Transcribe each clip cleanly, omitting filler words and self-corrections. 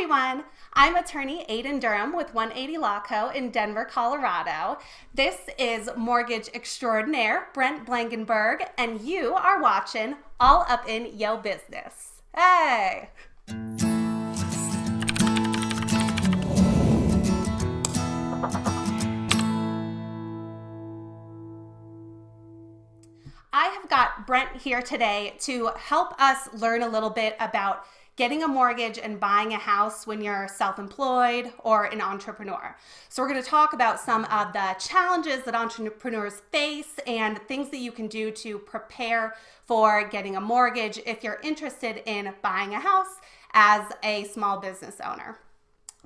everyone. I'm attorney Aiden Durham with 180 Law Co. in Denver, Colorado. This is mortgage extraordinaire Brent.Blenkenburg, and you are watching All Up in Yo Business. Hey! I have got Brent here today to help us learn a little bit about getting a mortgage and buying a house when you're self-employed or an entrepreneur. So we're going to talk about some of the challenges that entrepreneurs face and things that you can do to prepare for getting a mortgage if you're interested in buying a house as a small business owner.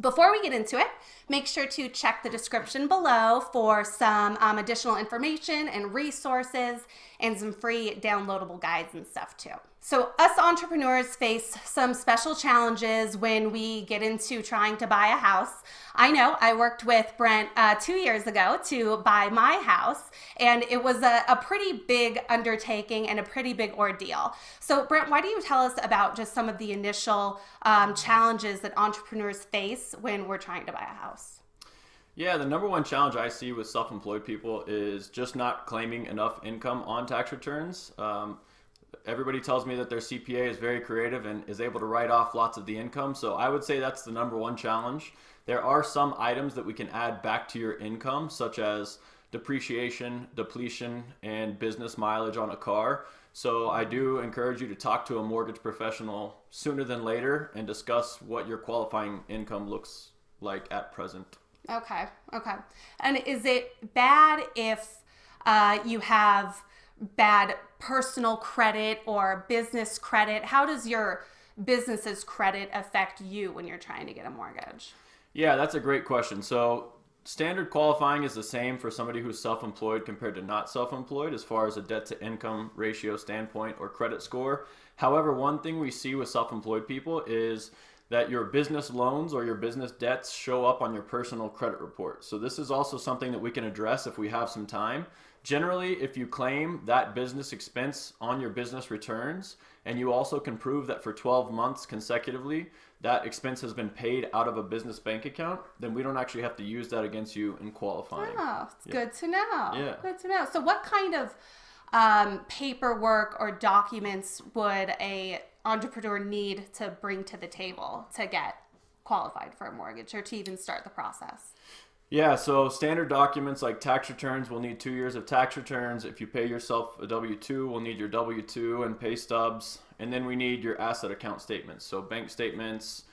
Before we get into it, make sure to check the description below for some additional information and resources and some free downloadable guides and stuff too. So us entrepreneurs face some special challenges when we get into trying to buy a house. I know I worked with Brent 2 years ago to buy my house, and it was a pretty big undertaking and a pretty big ordeal. So Brent, why don't you tell us about just some of the initial challenges that entrepreneurs face when we're trying to buy a house? Yeah, the number one challenge I see with self-employed people is just not claiming enough income on tax returns. Everybody tells me that their CPA is very creative and is able to write off lots of the income. So I would say that's the number one challenge. There are some items that we can add back to your income, such as depreciation, depletion, and business mileage on a car. So I do encourage you to talk to a mortgage professional sooner than later and discuss what your qualifying income looks like at present. Okay. And is it bad if you have bad personal credit or business credit? How does your business's credit affect you when you're trying to get a mortgage? Yeah, that's a great question. So standard qualifying is the same for somebody who's self-employed compared to not self-employed as far as a debt to income ratio standpoint or credit score. However, one thing we see with self-employed people is that your business loans or your business debts show up on your personal credit report. So this is also something that we can address if we have some time. Generally, if you claim that business expense on your business returns, and you also can prove that for 12 months consecutively, that expense has been paid out of a business bank account, then we don't actually have to use that against you in qualifying. Oh, it's good to know. Yeah. Good to know. So what kind of paperwork or documents would a entrepreneur need to bring to the table to get qualified for a mortgage or to even start the process? Yeah, so standard documents like tax returns, we'll need 2 years of tax returns. If you pay yourself a W-2, we'll need your W-2 and pay stubs. And then we need your asset account statements. So bank statements,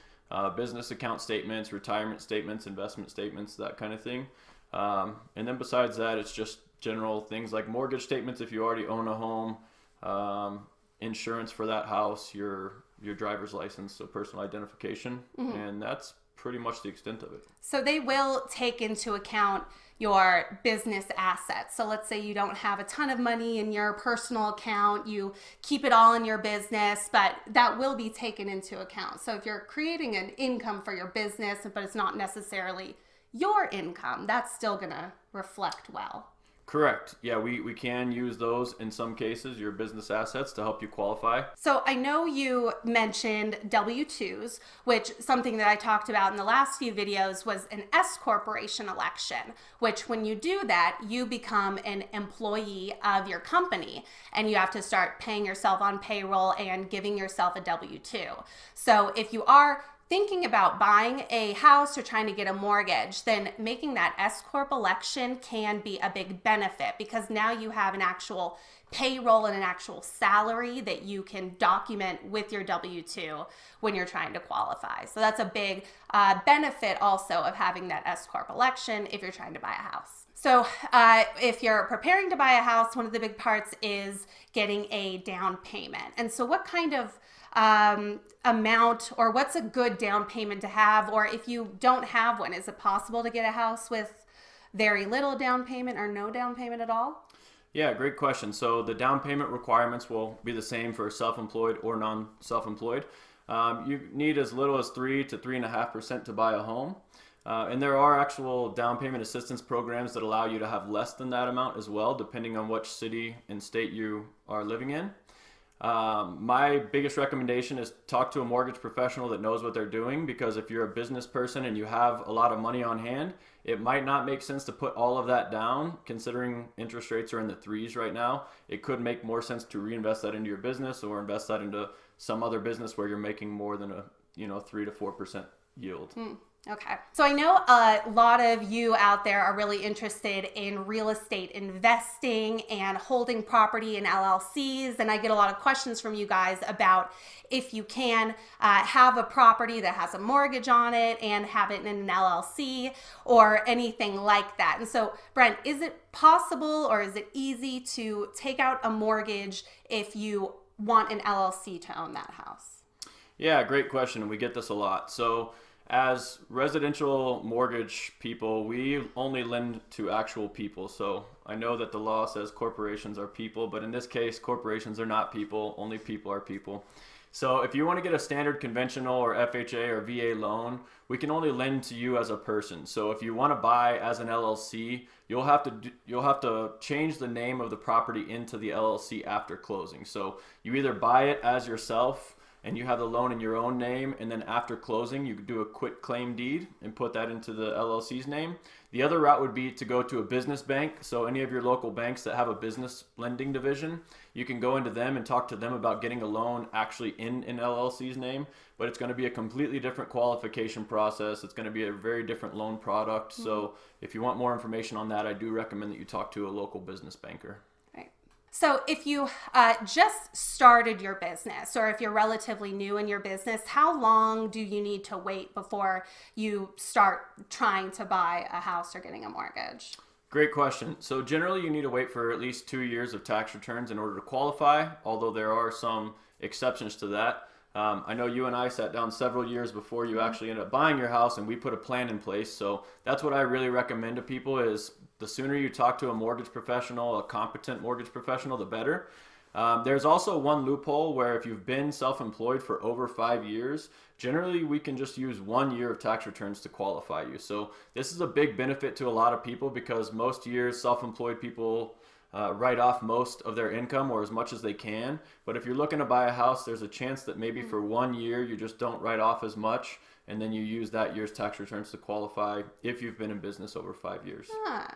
business account statements, retirement statements, investment statements, that kind of thing. And then besides that, it's just general things like mortgage statements if you already own a home, insurance for that house, your driver's license, so personal identification. Mm-hmm. And that's pretty much the extent of it. So they will take into account your business assets. So let's say you don't have a ton of money in your personal account, you keep it all in your business, but that will be taken into account. So if you're creating an income for your business, but it's not necessarily your income, that's still going to reflect well. Correct. Yeah, we can use those in some cases, your business assets, to help you qualify. So I know you mentioned W-2s, which something that I talked about in the last few videos was an S corporation election, which when you do that, you become an employee of your company and you have to start paying yourself on payroll and giving yourself a W-2. So if you are thinking about buying a house or trying to get a mortgage, then making that S Corp election can be a big benefit because now you have an actual payroll and an actual salary that you can document with your W-2 when you're trying to qualify. So that's a big benefit also of having that S Corp election if you're trying to buy a house. So if you're preparing to buy a house, one of the big parts is getting a down payment. And so what kind of amount or what's a good down payment to have? Or if you don't have one, is it possible to get a house with very little down payment or no down payment at all? Yeah, great question. So the down payment requirements will be the same for self-employed or non-self-employed. You need as little as 3 to 3.5% to buy a home. And there are actual down payment assistance programs that allow you to have less than that amount as well, depending on which city and state you are living in. My biggest recommendation is talk to a mortgage professional that knows what they're doing, because if you're a business person and you have a lot of money on hand, it might not make sense to put all of that down. Considering interest rates are in the threes right now, it could make more sense to reinvest that into your business or invest that into some other business where you're making more than a 3 to 4% yield. Okay. So I know a lot of you out there are really interested in real estate investing and holding property in LLCs. And I get a lot of questions from you guys about if you can have a property that has a mortgage on it and have it in an LLC or anything like that. And so, Brent, is it possible or is it easy to take out a mortgage if you want an LLC to own that house? Yeah, great question. And we get this a lot. So as residential mortgage people, we only lend to actual people. So I know that the law says corporations are people, but in this case, corporations are not people. Only people are people. So if you want to get a standard conventional or FHA or VA loan, we can only lend to you as a person. So if you want to buy as an LLC, you'll have to change the name of the property into the LLC after closing. So you either buy it as yourself and you have the loan in your own name, and then after closing, you could do a quit claim deed and put that into the LLC's name. The other route would be to go to a business bank. So any of your local banks that have a business lending division, you can go into them and talk to them about getting a loan actually in an LLC's name, but it's going to be a completely different qualification process. It's going to be a very different loan product. So if you want more information on that, I do recommend that you talk to a local business banker. So if you just started your business, or if you're relatively new in your business, how long do you need to wait before you start trying to buy a house or getting a mortgage? Great question. So generally you need to wait for at least 2 years of tax returns in order to qualify, although there are some exceptions to that. I know you and I sat down several years before you actually ended up buying your house, and we put a plan in place. So that's what I really recommend to people is the sooner you talk to a mortgage professional, a competent mortgage professional, the better. There's also one loophole where if you've been self-employed for over 5 years, generally we can just use 1 year of tax returns to qualify you. So this is a big benefit to a lot of people because most years self-employed people write off most of their income or as much as they can. But if you're looking to buy a house, there's a chance that maybe for 1 year you just don't write off as much, and then you use that year's tax returns to qualify if you've been in business over 5 years.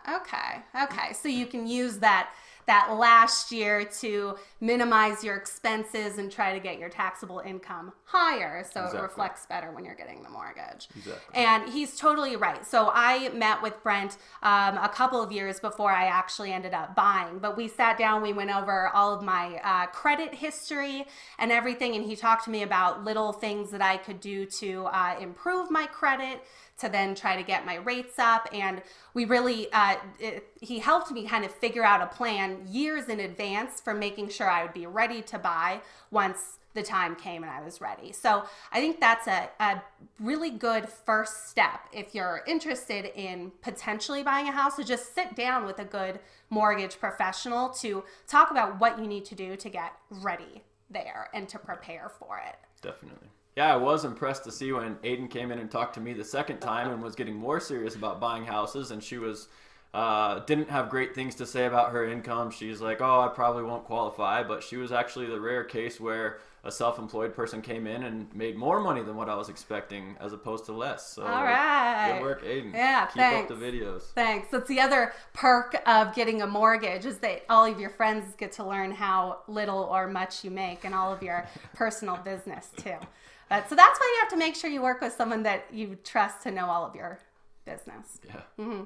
Okay. So you can use that last year to minimize your expenses and try to get your taxable income higher so Exactly. It reflects better when you're getting the mortgage. Exactly. And he's totally right. So I met with Brent a couple of years before I actually ended up buying, but we sat down, we went over all of my credit history and everything, and he talked to me about little things that I could do to improve my credit, to then try to get my rates up. And we really, he helped me kind of figure out a plan years in advance for making sure I would be ready to buy once the time came and I was ready. So I think that's a really good first step if you're interested in potentially buying a house, to just sit down with a good mortgage professional to talk about what you need to do to get ready there and to prepare for it. Definitely. Yeah, I was impressed to see when Aiden came in and talked to me the second time and was getting more serious about buying houses, and she was didn't have great things to say about her income. She's like, oh, I probably won't qualify, but she was actually the rare case where a self-employed person came in and made more money than what I was expecting as opposed to less. So all right. Good work, Aiden. Yeah, Keep up the videos. Thanks. That's the other perk of getting a mortgage, is that all of your friends get to learn how little or much you make and all of your personal business too. So that's why you have to make sure you work with someone that you trust to know all of your business. Yeah. Mm-hmm.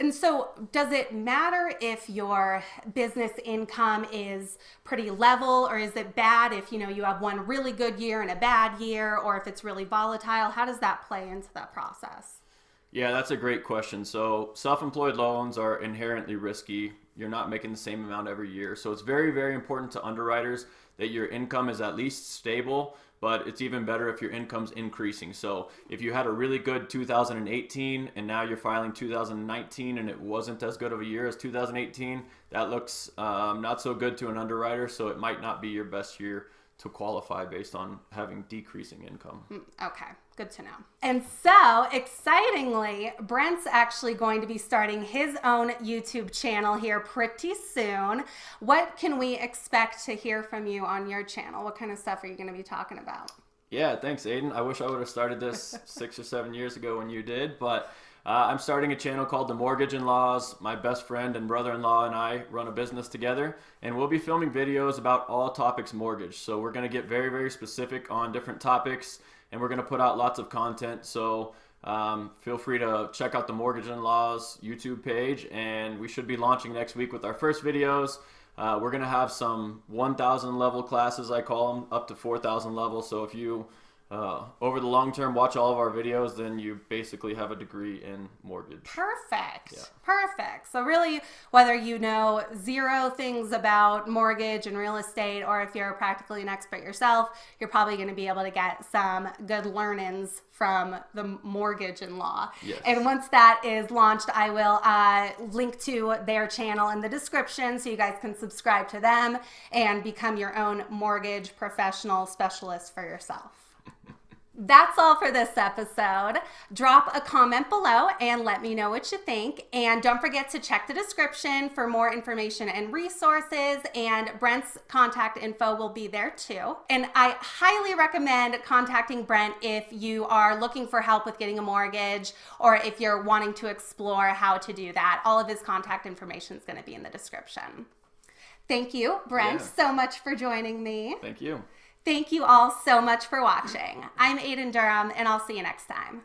And so does it matter if your business income is pretty level, or is it bad if, you have one really good year and a bad year, or if it's really volatile? How does that play into that process? Yeah, that's a great question. So self-employed loans are inherently risky. You're not making the same amount every year. So it's very, very important to underwriters that your income is at least stable, but it's even better if your income's increasing. So if you had a really good 2018 and now you're filing 2019 and it wasn't as good of a year as 2018, that looks not so good to an underwriter. So it might not be your best year to qualify based on having decreasing income. Okay, good to know. And so, excitingly, Brent's actually going to be starting his own YouTube channel here pretty soon. What can we expect to hear from you on your channel? What kind of stuff are you going to be talking about? Yeah, thanks, Aiden. I wish I would have started this 6 or 7 years ago when you did, but I'm starting a channel called The Mortgage and Laws. My best friend and brother-in-law and I run a business together, and we'll be filming videos about all topics mortgage. So we're going to get very, very specific on different topics, and we're going to put out lots of content. So feel free to check out The Mortgage and Laws YouTube page, and we should be launching next week with our first videos. We're going to have some 1,000 level classes, I call them, up to 4,000 levels. So if you over the long term watch all of our videos, then you basically have a degree in mortgage. Perfect. Yeah. Perfect. So really, whether you know zero things about mortgage and real estate, or if you're practically an expert yourself, you're probably going to be able to get some good learnings from the mortgage and law. Yes. And once that is launched, I will link to their channel in the description so you guys can subscribe to them and become your own mortgage professional specialist for yourself. That's all for this episode. Drop a comment below and let me know what you think. And don't forget to check the description for more information and resources. And Brent's contact info will be there too. And I highly recommend contacting Brent if you are looking for help with getting a mortgage, or if you're wanting to explore how to do that. All of his contact information is going to be in the description. Thank you, Brent, so much for joining me. Thank you. Thank you all so much for watching. I'm Aiden Durham, and I'll see you next time.